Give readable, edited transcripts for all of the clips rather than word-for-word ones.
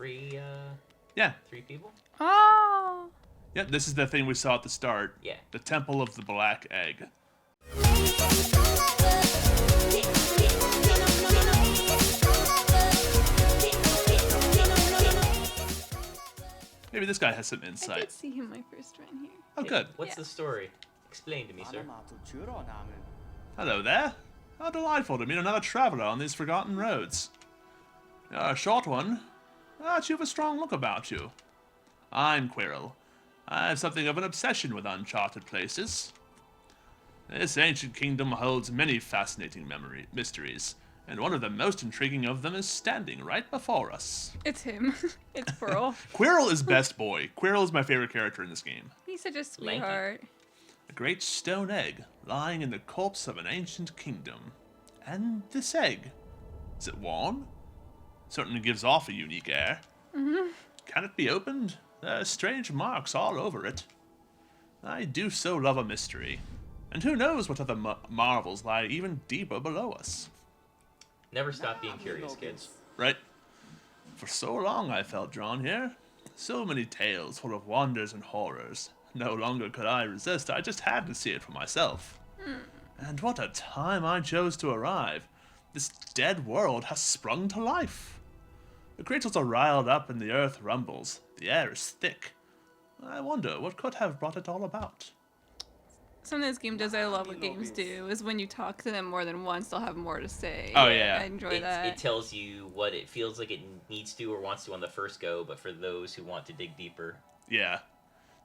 Yeah. 3 people? Oh. Yeah, this is the thing we saw at the start. Yeah. The Temple of the Black Egg. Maybe this guy has some I insight. did see him my first run here. Oh, good. What's the story? Explain to me, sir. Hello there. How delightful to meet another traveler on these forgotten roads. You're a short one, but you've a strong look about you. I'm Quirrell. I have something of an obsession with uncharted places. This ancient kingdom holds many fascinating mysteries, and one of the most intriguing of them is standing right before us. It's him. It's Pearl. Quirrell is best boy. Quirrell is my favorite character in this game. He's such a sweetheart. A great stone egg lying in the corpse of an ancient kingdom. And this egg, is it warm? Certainly gives off a unique air. Mm-hmm. Can it be opened? There are strange marks all over it. I do so love a mystery. And who knows what other marvels lie even deeper below us. Never stop being curious, kids. Right? For so long I felt drawn here. So many tales full of wonders and horrors. No longer could I resist, I just had to see it for myself. And what a time I chose to arrive. This dead world has sprung to life. The creatures are riled up and the earth rumbles. The air is thick. I wonder what could have brought it all about. Something this game does I love what games do is when you talk to them more than once, they'll have more to say. Oh, yeah. I enjoy that. It tells you what it feels like it needs to or wants to on the first go, but for those who want to dig deeper. Yeah.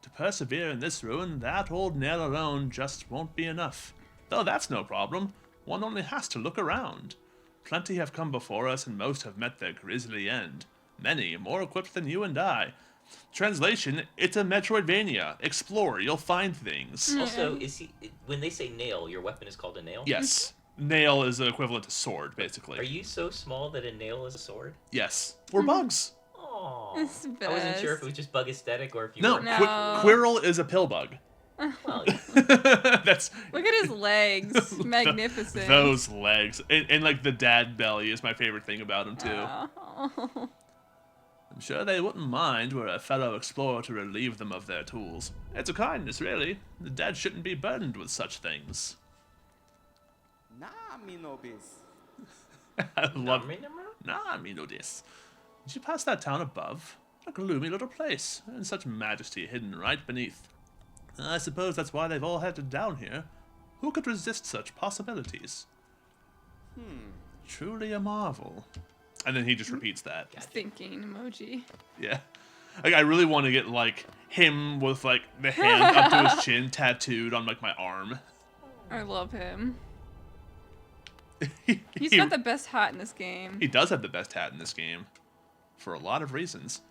To persevere in this ruin, that old nail alone just won't be enough. Though that's no problem. One only has to look around. Plenty have come before us, and most have met their grisly end. Many more equipped than you and I. Translation, it's a Metroidvania. Explore, you'll find things. Also, when they say nail, your weapon is called a nail? Yes. Nail is equivalent to sword, basically. Are you so small that a nail is a sword? Yes. We're bugs. Aww. It's I wasn't best. sure if it was just bug aesthetic or if you No, were... Quirrell is a pill bug. Well, That's Look at his legs. Magnificent. those legs. And like the dad belly is my favorite thing about him too. Oh. I'm sure they wouldn't mind were a fellow explorer to relieve them of their tools. It's a kindness, really. The dead shouldn't be burdened with such things. I love Nah, me know this. Did you pass that town above? A gloomy little place, and such majesty hidden right beneath. I suppose that's why they've all headed down here. Who could resist such possibilities? Truly a marvel. And then he just repeats that. Thinking emoji. Yeah. Like, I really want to get, like, him with, like, the hand up to his chin tattooed on, like, my arm. I love him. He's He's got the best hat in this game. He does have the best hat in this game. For a lot of reasons.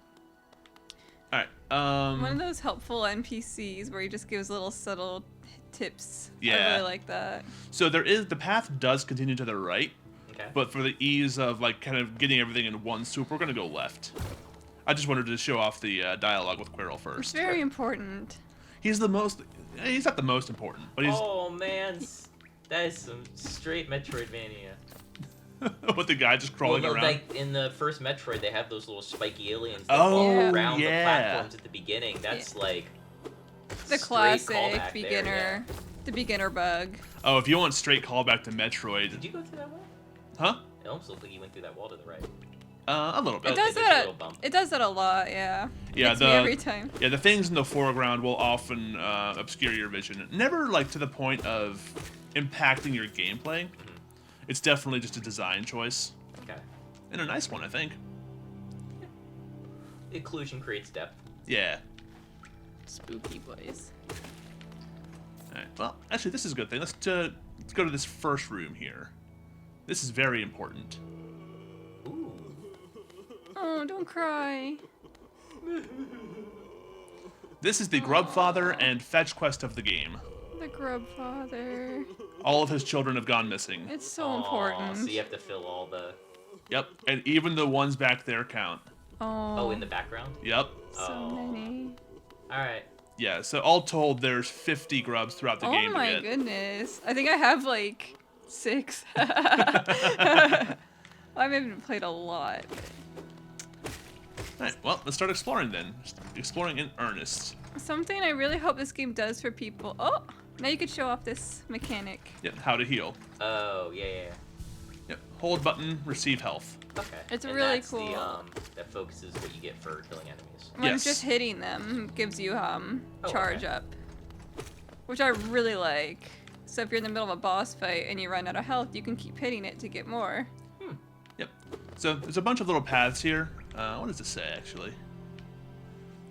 Alright, One of those helpful NPCs where he just gives little subtle tips. Yeah. I really like that. So the path does continue to the right. okay. But for the ease of, like, kind of getting everything in one swoop, we're going to go left. I just wanted to show off the dialogue with Quirrell It's first. very important. He's not the most important, but he's... Oh, man. That is some straight Metroidvania. with the guy just crawling around. Like in the first Metroid, they have those little spiky aliens that Oh, walk around yeah. the platforms at the beginning. That's like The straight classic callback beginner. there, The beginner bug. Oh, if you want straight callback to Metroid... Did you go through that wall? Huh? It almost looked like you went through that wall to the right. A little bit. It does there's a that. little bump. It does that a lot. Yeah. Yeah, Gets me every time. Yeah, the things in the foreground will often obscure your vision. Never, like, to the point of impacting your gameplay. It's definitely just a design choice. Okay. And a nice one, I think. Occlusion creates depth. Yeah. Spooky boys. Alright, well, actually, this is a good thing. Let's go to this first room here. This is very important. Ooh. Oh, don't cry. This is the Grubfather and Fetch quest of the game. The grub father. All of his children have gone missing. It's so Aw, important. So you have to fill all the... Yep, and even the ones back there count. Oh, in the background? Yep. So Oh. many. Alright. Yeah, so all told, there's 50 grubs throughout the game Oh my to get. goodness. I think I have like 6. I haven't played a lot. Alright, well, let's start exploring then. Just exploring in earnest. Something I really hope this game does for people. Oh, now you could show off this mechanic. Yep, how to heal. Oh, yeah. Yep, hold button, receive health. Okay. It's and really that's cool. That focuses what you get for killing enemies. When Yes. just hitting them gives you Oh, charge okay. up, which I really like. So if you're in the middle of a boss fight and you run out of health, you can keep hitting it to get more. Yep. So there's a bunch of little paths here. What does it say, actually?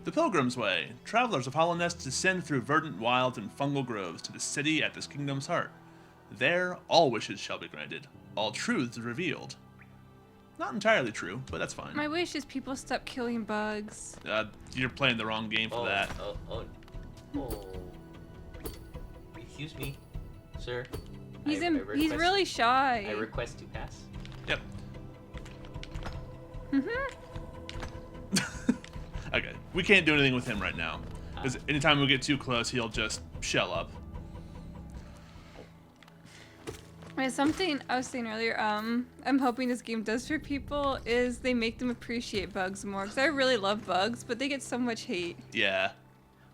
The Pilgrim's Way. Travelers of Hollownest descend through verdant wilds and fungal groves to the city at this kingdom's heart. There, all wishes shall be granted. All truths revealed. Not entirely true, but that's fine. My wish is people stop killing bugs. You're playing the wrong game for that. Oh. Excuse me, sir. He's I he's request- really shy. I request to pass. Yep. Okay, we can't do anything with him right now. Because anytime we get too close, he'll just shell up. Something I was saying earlier, I'm hoping this game does for people is they make them appreciate bugs more. Because I really love bugs, but they get so much hate. Yeah.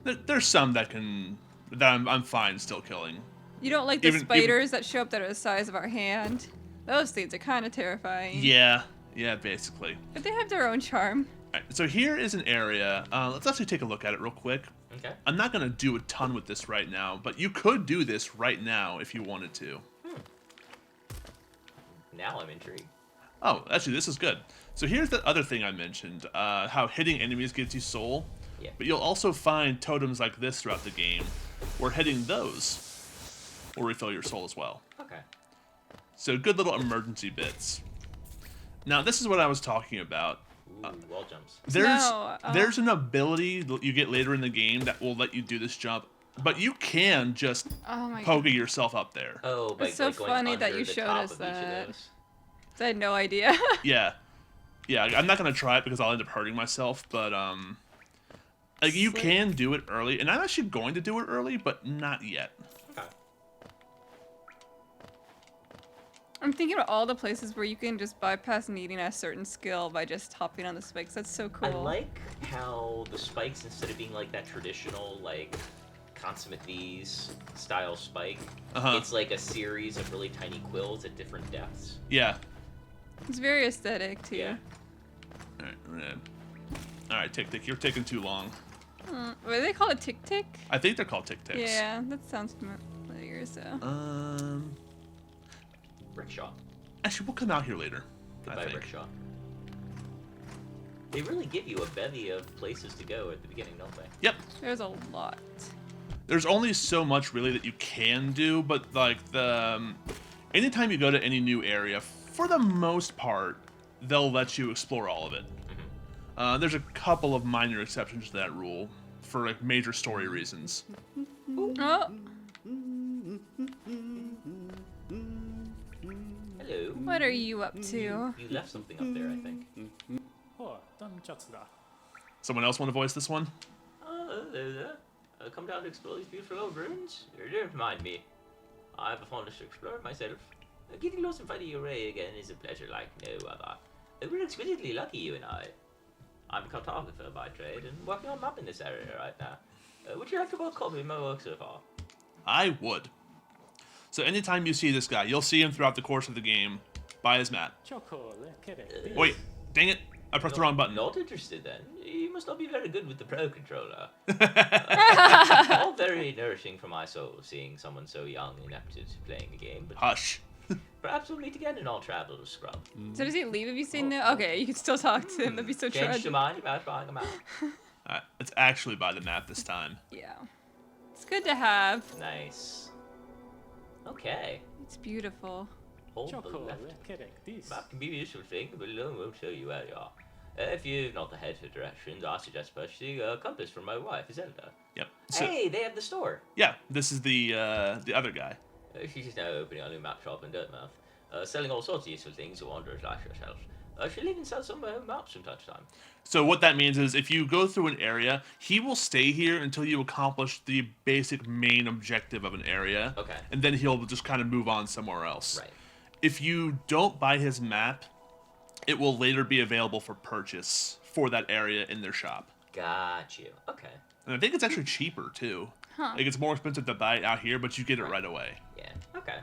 There's some that I'm fine still killing. You don't like the Even- spiders that show up that are the size of our hand? Those things are kind of terrifying. Yeah, basically. But they have their own charm. Alright, so here is an area. Let's actually take a look at it real quick. Okay. I'm not going to do a ton with this right now, but you could do this right now if you wanted to. Now I'm intrigued. Oh, actually, this is good. So here's the other thing I mentioned, how hitting enemies gives you soul. Yeah. But you'll also find totems like this throughout the game, where hitting those will refill your soul as well. Okay. So good little emergency bits. Now, this is what I was talking about. Ooh, wall jumps. There's an ability that you get later in the game that will let you do this jump, but you can just Oh my god. poke yourself up there. Oh, It's so going funny that under you the showed top us of each of that. those. I had no idea. Yeah, I'm not gonna try it because I'll end up hurting myself, but like you Slip. can do it early, and I'm actually going to do it early, but not yet. Okay. I'm thinking about all the places where you can just bypass needing a certain skill by just hopping on the spikes. That's so cool. I like how the spikes, instead of being like that traditional, like, consummate V's style spike, it's like a series of really tiny quills at different depths. Yeah. It's very aesthetic too. Yeah. All right, Tick Tick, you're taking too long. What do they call it? Tick Tick? I think they're called Tick Ticks. Yeah, that sounds familiar. So. Rickshaw. Actually, we'll come out here later. I Goodbye, think. rickshaw. They really give you a bevy of places to go at the beginning, don't they? Yep. There's a lot. There's only so much really that you can do, but like anytime you go to any new area, for the most part, they'll let you explore all of it. There's a couple of minor exceptions to that rule for like major story reasons. Oh, Hello. what are you up to? You left something up there, I think. Someone else want to voice this one? Oh, hello there. Come down to explore these beautiful old ruins? Don't mind me. I have a fondness to explore it myself. Getting lost in fighting your Ray again is a pleasure like no other. We're exquisitely lucky, you and I. I'm a cartographer by trade and working on mapping this area right now. Would you like to both copy my work so far? I would. So anytime you see this guy, you'll see him throughout the course of the game by his map. Wait, dang it. I pressed the wrong button. Not interested then. You must not be very good with the Pro Controller. All very nourishing for my soul, seeing someone so young and inept at playing a game. But Hush. perhaps we'll meet again in all travel to Scrub. So does he leave if you say no? Okay, you can still talk to him. That'd be so Change tragic. your mind about buying him out. It's actually by the map this time. Yeah. It's good to have. Nice. Okay. It's beautiful. Hold the left. Map can be a useful thing, but alone won't show you where you are. If you've not the head for directions, I suggest purchasing a compass from my wife, Zelda. Yep. So, Hey, they have the store. yeah, this is the other guy. She's now opening a new map shop in Dirtmouth, selling all sorts of useful things to wanderers like yourself. She'll even sell some maps from time to time. So what that means is if you go through an area, he will stay here until you accomplish the basic main objective of an area. Okay. And then he'll just kind of move on somewhere else. Right. If you don't buy his map, it will later be available for purchase for that area in their shop. Got you. Okay. And I think it's actually cheaper, too. Huh. Like, it's more expensive to buy it out here, but you get it right away. Yeah. Okay.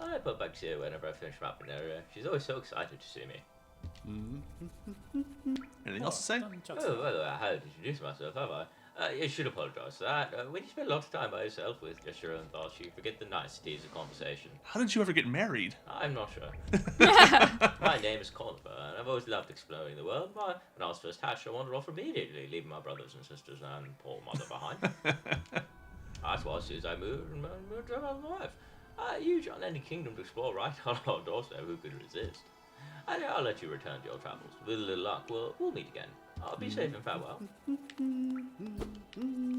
I put back to whenever I finish mapping area. She's always so excited to see me. Anything else to say? Oh, by the way, I haven't introduced myself, have I? I should apologize for that. When you spend a lot of time by yourself with just your own thoughts, you forget the niceties of conversation. How did you ever get married? I'm not sure. My name is Conifer, and I've always loved exploring the world. When I was first hatched, I wandered off immediately, leaving my brothers and sisters and poor mother behind. That's why, as soon as I moved to my life. A huge unending kingdom to explore right on our doorstep. Who could resist? And I'll let you return to your travels. With a little luck, we'll meet again. Be safe and farewell.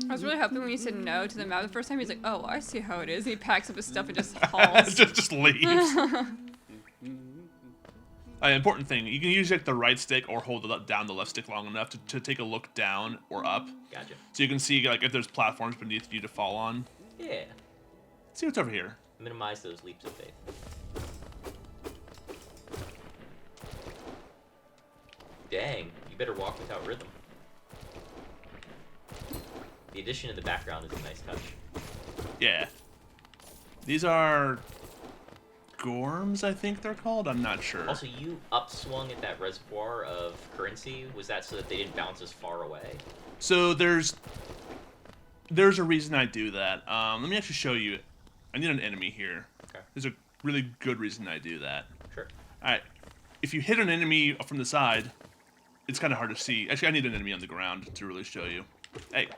I was really hoping when you said no to the map the first time, he's like, oh, I see how it is. And he packs up his stuff and just hauls. just leaves. Important thing, you can use like the right stick or hold it down the left stick long enough to take a look down or up. Gotcha. So you can see like if there's platforms beneath you to fall on. Yeah. See what's over here. Minimize those leaps of faith. Dang, you better walk without rhythm. The addition of the background is a nice touch. Yeah. These are gorms, I think they're called. I'm not sure. Also, you upswung at that reservoir of currency. Was that so that they didn't bounce as far away? So there's a reason I do that. Let me actually show you. I need an enemy here. Okay. There's a really good reason I do that. Sure. All right. If you hit an enemy from the side, it's kind of hard to see. Actually, I need an enemy on the ground to really show you. Hey.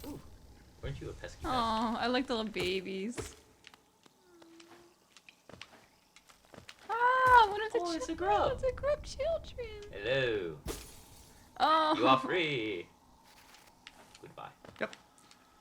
Ooh, weren't you a pesky pest? Oh, I like the little babies. Ah, one of the Oh, it's a children. grub. It's a grub children. Hello. Oh. You are free. Goodbye. Yep.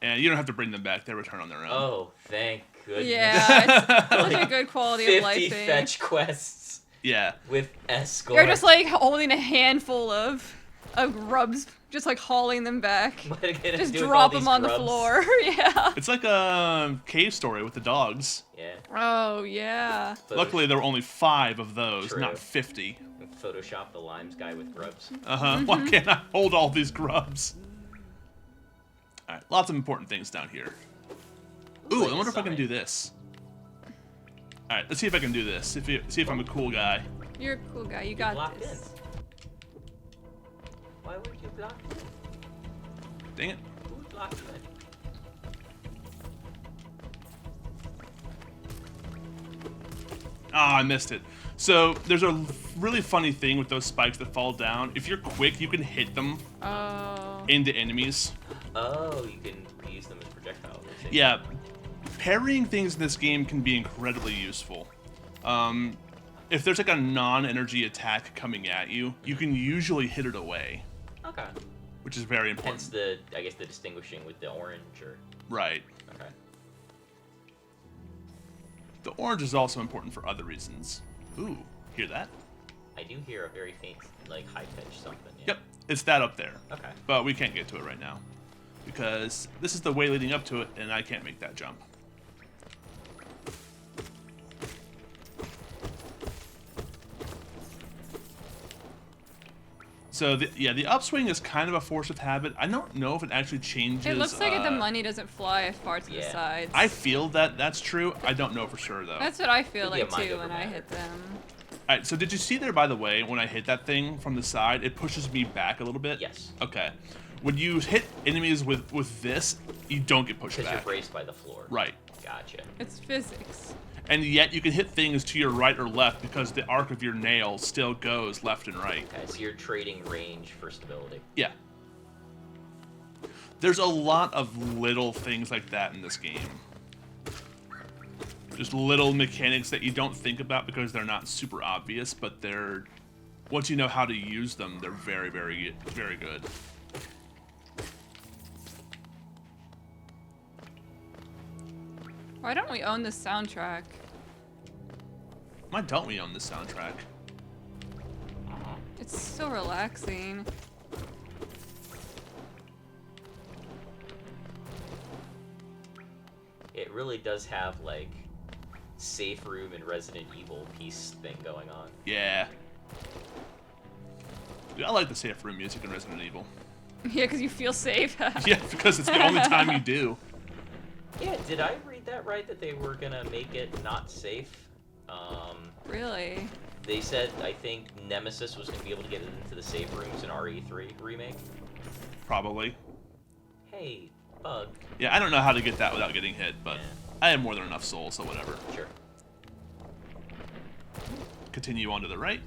And you don't have to bring them back. They return on their own. Oh, thank goodness. Yeah, it's such a good quality of life 50 thing. fetch quests Yeah. with escort. You're just like holding a handful of grubs, just like hauling them back. What are you gonna Just do with drop all them on these the grubs? floor. Yeah. It's like a cave story with the dogs. Yeah. Oh yeah. Luckily, there were only 5 of those, True. not 50. Photoshop the limes guy with grubs. Why can't I hold all these grubs? All right, lots of important things down here. Ooh, I wonder if I can do this. All right, let's see if I can do this. See if I'm a cool guy. You're a cool guy. You You're got blocked this. in. Why weren't you blocked in? Dang it. Who blocked you in? Ah, I missed it. So there's a really funny thing with those spikes that fall down. If you're quick, you can hit them Oh. into enemies. Oh, you can use them as projectiles. I see. Yeah, parrying things in this game can be incredibly useful. If there's like a non-energy attack coming at you, you can usually hit it away, Okay. which is very Hence important. the, I guess, the distinguishing with the orange or. Right. Okay. The orange is also important for other reasons. Ooh, hear that? I do hear a very faint, like, high-pitched something. Yeah. Yep, it's that up there. Okay. But we can't get to it right now because this is the way leading up to it, and I can't make that jump. So the upswing is kind of a force of habit. I don't know if it actually changes. It looks like the money doesn't fly as far to the Yeah. sides. I feel that that's true. I don't know for sure though. That's what I feel Could be a like mind too over when I matter. hit them. All right. So did you see there, by the way, when I hit that thing from the side, it pushes me back a little bit? Yes. Okay. When you hit enemies with this, you don't get pushed Because you're back. braced by the floor. Right. Gotcha. It's physics. And yet you can hit things to your right or left because the arc of your nail still goes left and right. Okay, so you're trading range for stability. Yeah. There's a lot of little things like that in this game. Just little mechanics that you don't think about because they're not super obvious, but they're, once you know how to use them, they're very, very, very good. Why don't we own this soundtrack? Why don't we own this soundtrack? It's so relaxing. It really does have, like, safe room and Resident Evil piece thing going on. Yeah. Dude, I like the safe room music in Resident Evil. Yeah, because you feel safe. Yeah, because it's the only time you do. Yeah, did I read that right, that they were gonna make it not safe? Really? They said, I think, Nemesis was gonna be able to get into the safe rooms in RE3 remake. Probably. Hey, bug. Yeah, I don't know how to get that without getting hit, but Yeah. I have more than enough soul, so whatever. Sure. Continue on to the right.